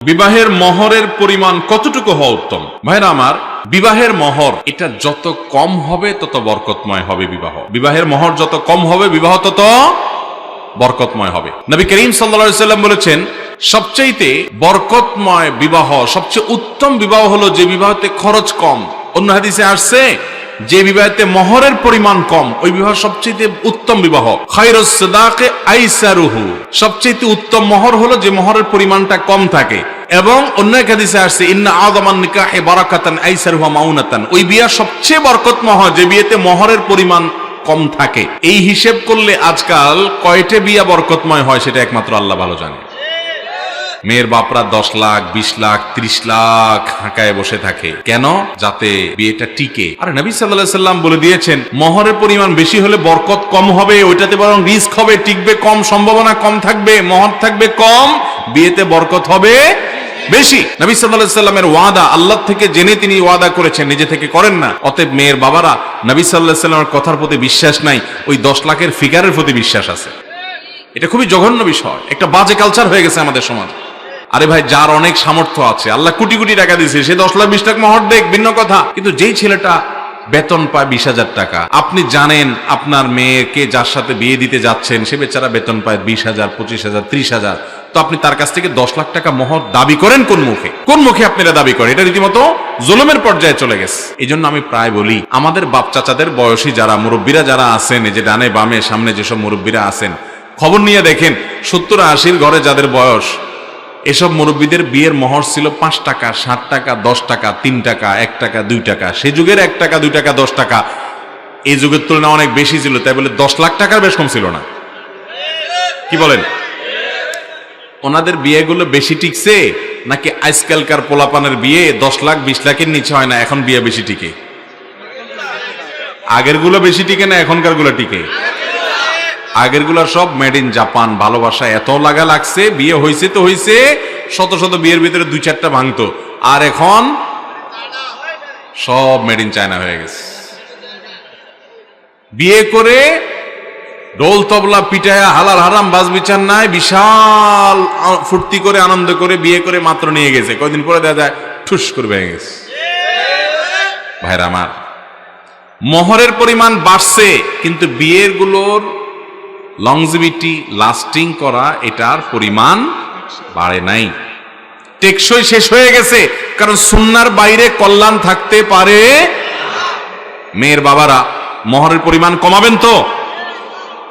বিবাহের মহরের পরিমাণ কতটুকু হওয়া উত্তম? ভাইরা আমার, বিবাহের মহর এটা যত কম হবে তত বরকতময় হবে বিবাহ। বিবাহের মহর যত কম হবে বিবাহ তত বরকতময় হবে। নবী করিম সাল্লাল্লাহু আলাইহি সাল্লাম বলেছেন, সবচাইতে বরকতময় বিবাহ, সবচেয়ে উত্তম বিবাহ হলো যে বিবাহতে খরচ কম। অন্য হাদিসে আসছে, যে বিবাহতে মহরের পরিমাণ কম ওই বিবাহ সবচেয়ে উত্তম বিবাহ। খায়রুস সাদাকে আইসারুহু, সবচেয়ে উত্তম মহর হলো যে মহরের পরিমাণটা কম থাকে। এবং অন্য এক হাদিসে আসছে, ইন্না আযামান নিকাহি বারাকাতান আইসারুহা মাউনাতান, ওই বিয়া সবচেয়ে বরকতময় যে বিয়েতে মহরের পরিমাণ কম থাকে। এই হিসেব করলে আজকাল কয়টা বিয়া বরকতময় হয় সেটা একমাত্র আল্লাহ ভালো জানে। মেয়ের বাপরা 10 লাখ 20 লাখ 30 লাখ হাঁকায় বসে থাকে কেন? যাতে বিয়েটা টিকে। আরে নবী সাল্লাল্লাহু আলাইহি সাল্লাম বলে দিয়েছেন, মহরের পরিমাণ বেশি হলে বরকত কম হবে, ওইটাতে বরং রিস্ক হবে, টিকবে কম, সম্ভাবনা কম থাকবে, মহর থাকবে কম, বিয়েতে বরকত হবে বেশি। নবী সাল্লাল্লাহু আলাইহি সাল্লামের ওয়াদা আল্লাহ থেকে জেনে তিনি ওয়াদা করেছেন, নিজে থেকে করেন না। অতএব মেয়ের বাবারা নবী সাল্লাল্লাহু আলাইহি সাল্লামের কথার প্রতি বিশ্বাস নাই, ওই 10 লাখের ফিগারের প্রতি বিশ্বাস আছে। এটা খুবই জঘন্য বিষয়, একটা বাজে কালচার হয়ে গেছে আমাদের সমাজে। আরে ভাই, যার অনেক সামর্থ্য আছে, আল্লাহ কোটি কোটি টাকা দিয়েছে, সে 10 লাখ 20 লাখ মহর দেখ, ভিন্ন কথা। কিন্তু যেই ছেলেটা বেতন পায় 20,000 টাকা, আপনি জানেন আপনার মেয়েকে যার সাথে বিয়ে দিতে যাচ্ছেন সে বেচারা বেতন পায় 20,000 25,000 30,000, তো আপনি তার কাছ থেকে 10 লাখ টাকা মহর দাবি করেন কোন মুখে? কোন মুখে আপনি এটা দাবি করেন? এটা রীতিমতো জুলুমের পর্যায়ে চলে গেছে। এই জন্য আমি প্রায় বলি, আমাদের বাপ চাচাদের বয়সী যারা মুরব্বীরা যারা আছেন, এই যে ডানে বামে সামনে যেসব মুরব্বীরা আছেন, খবর নিয়ে দেখেন 70-80 ঘরে যাদের বয়স, এসব মুরব্বীদের বিয়ের মহর ছিল 5 টাকা 7 টাকা 10 টাকা 3 টাকা 1 টাকা 2 টাকা। সে যুগের 1 টাকা 2 টাকা 10 টাকা এই যুগের তুলনায় অনেক বেশি ছিল, তাই বলে 10 লাখ টাকার বেশ কম ছিল না। কি বলেন? ওনাদের বিয়েগুলো বেশি টিকছে নাকি আজকালকার পোলাপানের বিয়ে 10 লাখ 20 লাখের নিচে হয় না, এখন বিয়ে বেশি টিকে? আগের গুলো বেশি টিকে না এখনকার গুলো টিকে? আগের গুলা সব মেড ইন জাপান, ভালোবাসা এত লাগা লাগছে, বিয়ে হয়েছে তো হয়েছে, শত শত বিয়ের ভিতরে 2-4টা ভাঙতো। আর এখন সব মেড ইন চায়না হয়ে গেছে। বিয়ে করে ঢোল তবলা পিটায়া হালাল হারাম বাজ বিচার নাই, বিশাল ফুর্তি করে আনন্দ করে বিয়ে করে মাত্র নিয়ে গেছে, কয়দিন পরে দেখা যায় ঠুস করে ভেঙে গেছে। ভাইরা আমার, মহরের পরিমাণ বাড়ছে কিন্তু বিয়ের গুলোর লংজিভিটি, লাস্টিং করা, এটার পরিমাণ বাড়ে নাই, টেকসই শেষ হয়ে গেছে। কারণ সুন্নাহর বাইরে কল্যাণ থাকতে পারে। মেয়ের বাবারা মহরের পরিমাণ কমাবেন তো?